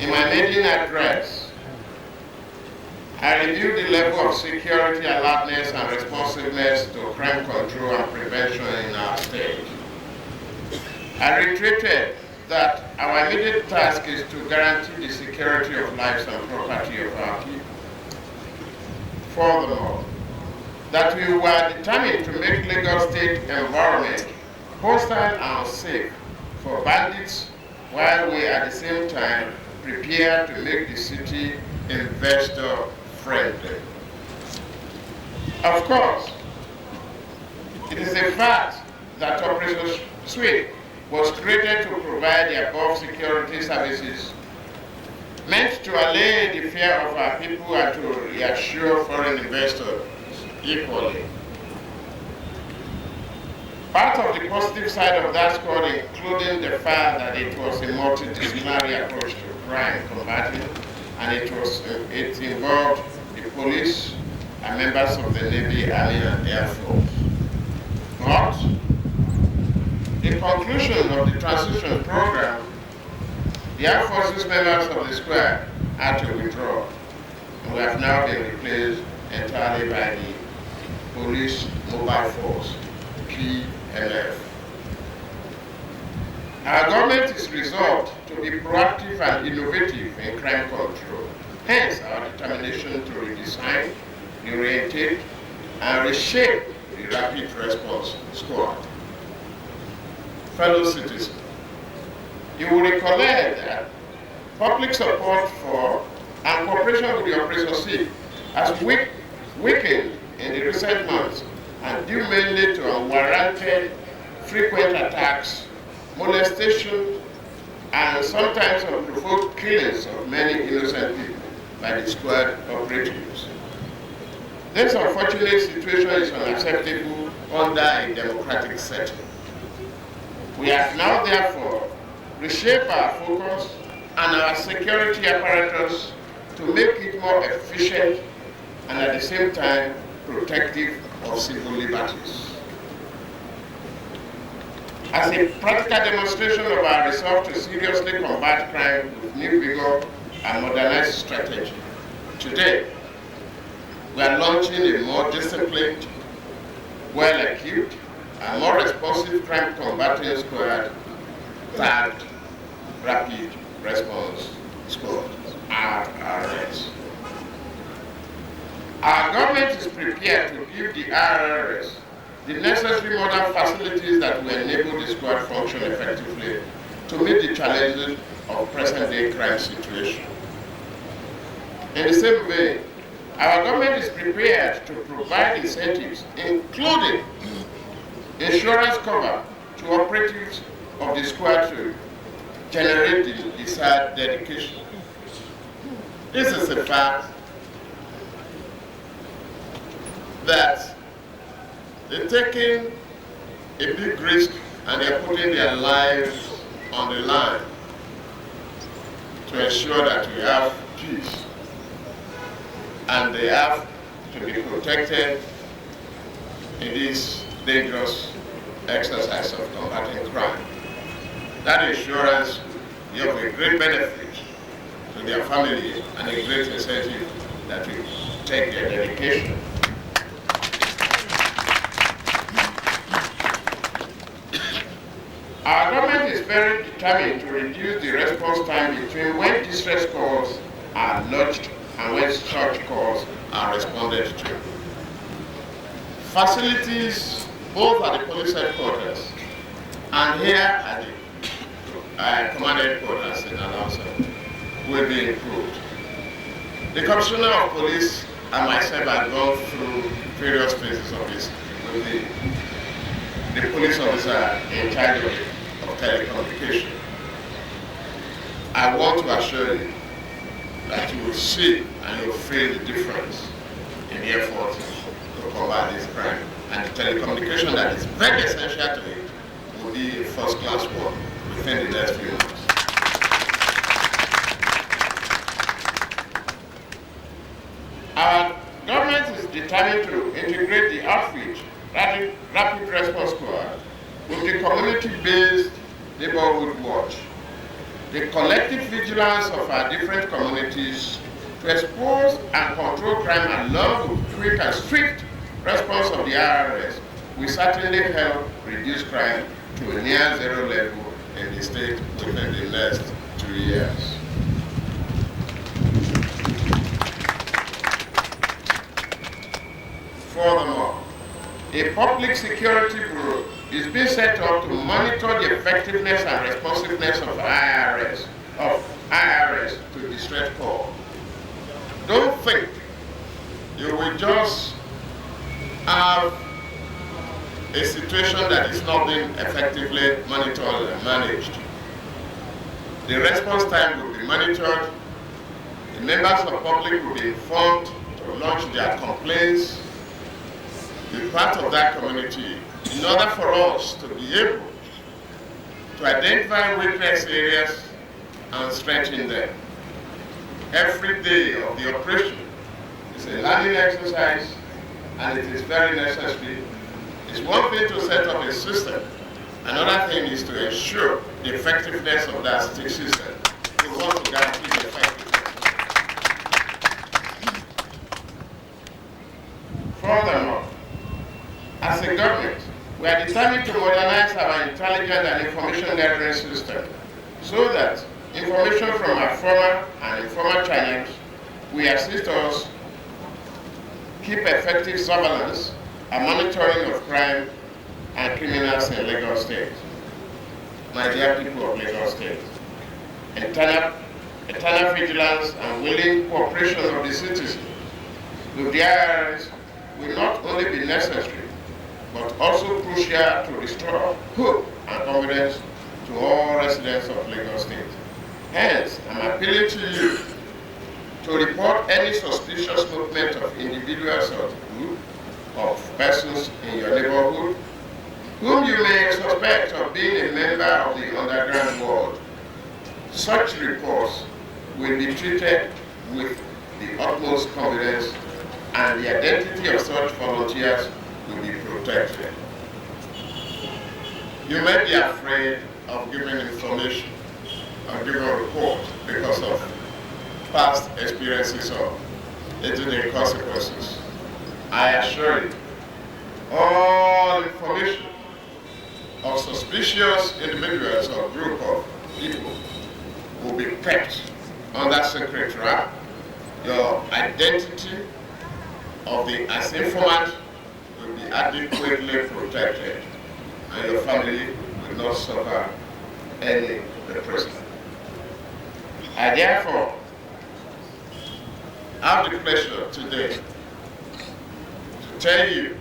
In my maiden address, I reviewed the level of security, alertness, and responsiveness to crime control and prevention in our state. I reiterated that our immediate task is to guarantee the security of lives and property of our people. Furthermore, that we were determined to make Lagos State environment hostile and unsafe for bandits, while we at the same time prepare to make the city investor-friendly. Of course, it is a fact that Operation Sweep was created to provide the above security services meant to allay the fear of our people and to reassure foreign investors equally. Part of the positive side of that squad including the fact that it was a multidisciplinary approach to crime combating, and it involved the police and members of the Navy, Army, and Air Force. But the conclusion of the transition program, the Air Forces members of the squad had to withdraw, and we have now been replaced entirely by the Police Mobile Force, PMF. Our government is resolved to be proactive and innovative in crime control, hence our determination to redesign, reorientate, and reshape the Rapid Response Squad. Fellow citizens, you will recollect that public support for and cooperation with the Operation Sweep has weakened in the recent months and due mainly to unwarranted frequent attacks, molestation, and sometimes unprovoked killings of many innocent people by the squad operatives. This unfortunate situation is unacceptable under a democratic setting. We have now therefore reshaped our focus and our security apparatus to make it more efficient and at the same time protective of civil liberties. As a practical demonstration of our resolve to seriously combat crime with new vigor and modernized strategy, today we are launching a more disciplined, well-equipped, and more responsive crime combating squad tagged Rapid Response Squad, RRS. Our government is prepared to give the RRS the necessary modern facilities that will enable the squad function effectively to meet the challenges of present-day crime situation. In the same way, our government is prepared to provide incentives, including insurance cover to operatives of the squad to generate the desired dedication. This is a fact that they're taking a big risk and they're putting their lives on the line to ensure that we have peace. And they have to be protected in this dangerous exercise of combating crime. That insurance is of a great benefit to their family and a great incentive that we take their dedication. Our government is very determined to reduce the response time between when distress calls are lodged and when such calls are responded to. Facilities, both at the police headquarters and here at the command headquarters in Alausa, will be improved. The Commissioner of Police and myself have gone through various phases of this with the police officer in charge of telecommunication. I want to assure you that you will see and you will feel the difference in the effort to combat this crime. And the telecommunication that is very essential to it will be a first-class one within the next few months. Our government is determined to integrate the outreach, rapid response squad with the community-based neighborhood watch the collective vigilance of our different communities to expose and control crime along with quick and strict response of the IRS will certainly help reduce crime to a near zero level in the state within the next 2 years. Furthermore, a public security bureau is being set up to monitor the effectiveness and responsiveness of IRS to distress call. Don't think you will just have a situation that is not being effectively monitored and managed. The response time will be monitored. The members of the public will be informed to launch their complaints. Be part of that community in order for us to be able to identify weakness areas and strengthen them. Every day of the operation is a learning exercise, and it is very necessary. It's one thing to set up a system. Another thing is to ensure the effectiveness of that system. We want to guarantee the effectiveness. Furthermore, as a government, we are determined to modernize our intelligence and information gathering system so that information from our former and informal channels will assist us keep effective surveillance and monitoring of crime and criminals in Lagos State. My dear people of Lagos State, eternal vigilance and willing cooperation of the citizens with the IRS will not only be necessary, but also crucial to restore hope and confidence to all residents of Lagos State. Hence, I'm appealing to you to report any suspicious movement of individuals or group of persons in your neighborhood whom you may suspect of being a member of the underground world. Such reports will be treated with the utmost confidence, and the identity of such volunteers will be protected. You may be afraid of giving information or giving a report because of past experiences or immediate consequences. I assure you, all information of suspicious individuals or group of people will be kept under secret wrap. Your identity of the as informant will be adequately protected, and your family will not suffer any repression. I therefore have the pleasure today to tell you,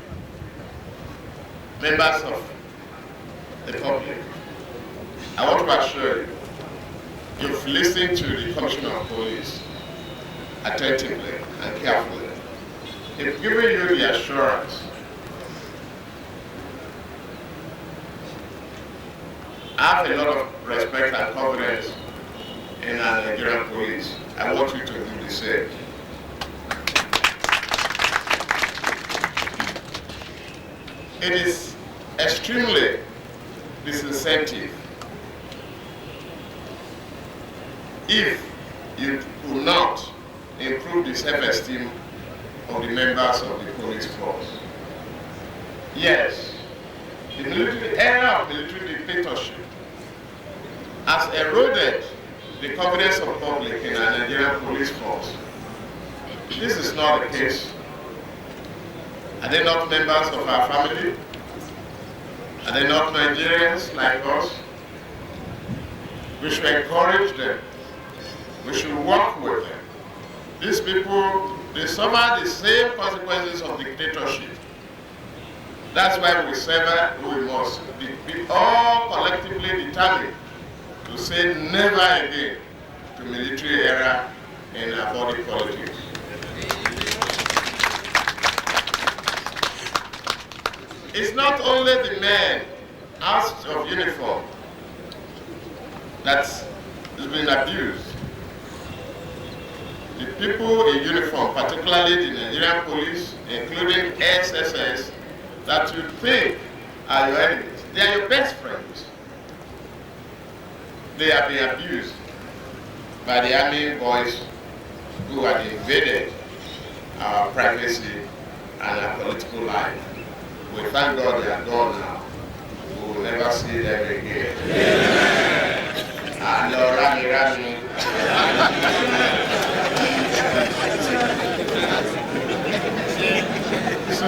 members of the public, I want to assure you, you've listened to the Commissioner of Police attentively and carefully. He's given you the assurance. I have a lot of respect and confidence in our Nigerian police. I want you to do the same. It is extremely disincentive if you do not improve the self-esteem of the members of the police force. Yes, the era of military dictatorship has eroded the confidence of the public in our Nigerian police force. This is not the case. Are they not members of our family? Are they not Nigerians like us? We should encourage them. We should work with them. These people, they suffer the same consequences of dictatorship. That's why we must be all collectively determined to say never again to military era in our body politics. It's not only the men out of uniform that's been abused. The people in uniform, particularly the Nigerian police, including SSS, that you think are your enemies, they are your best friends. they have been abused by the army boys who had invaded our privacy and our political life. We thank God they are gone now. We will never see them again. And Rami. So,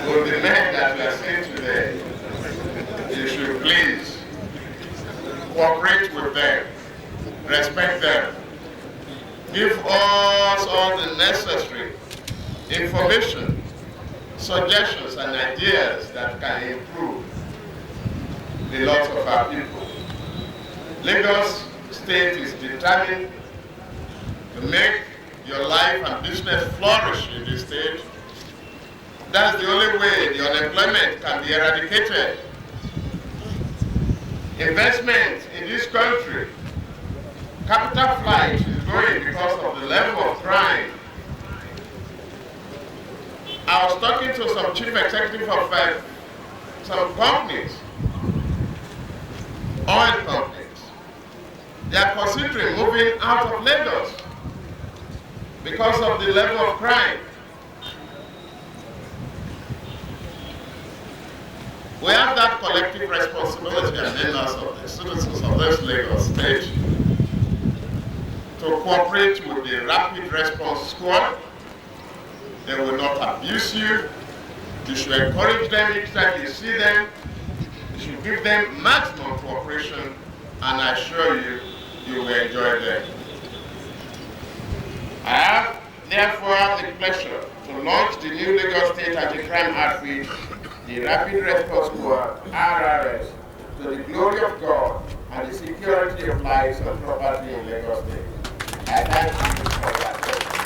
with the men that we are seeing today, you should please cooperate with them, respect them, give us all the necessary information, suggestions and ideas that can improve the lives of our people. Lagos State is determined to make your life and business flourish in the state. That's the only way the unemployment can be eradicated. Investment in this country, capital flight is going because of the level of crime. I was talking to some chief executive of some companies, oil companies. They are considering moving out of Lagos because of the level of crime. We have that collective responsibility as members of the citizens of this Lagos state to cooperate with the Rapid Response Squad. They will not abuse you. You should encourage them each time you see them. You should give them maximum cooperation, and I assure you, you will enjoy them. I have therefore the pleasure to launch the new Lagos State Anti-Crime Outreach, the Rapid Response Squad, RRS, to the glory of God and the security of lives and property in Lagos State. I thank you.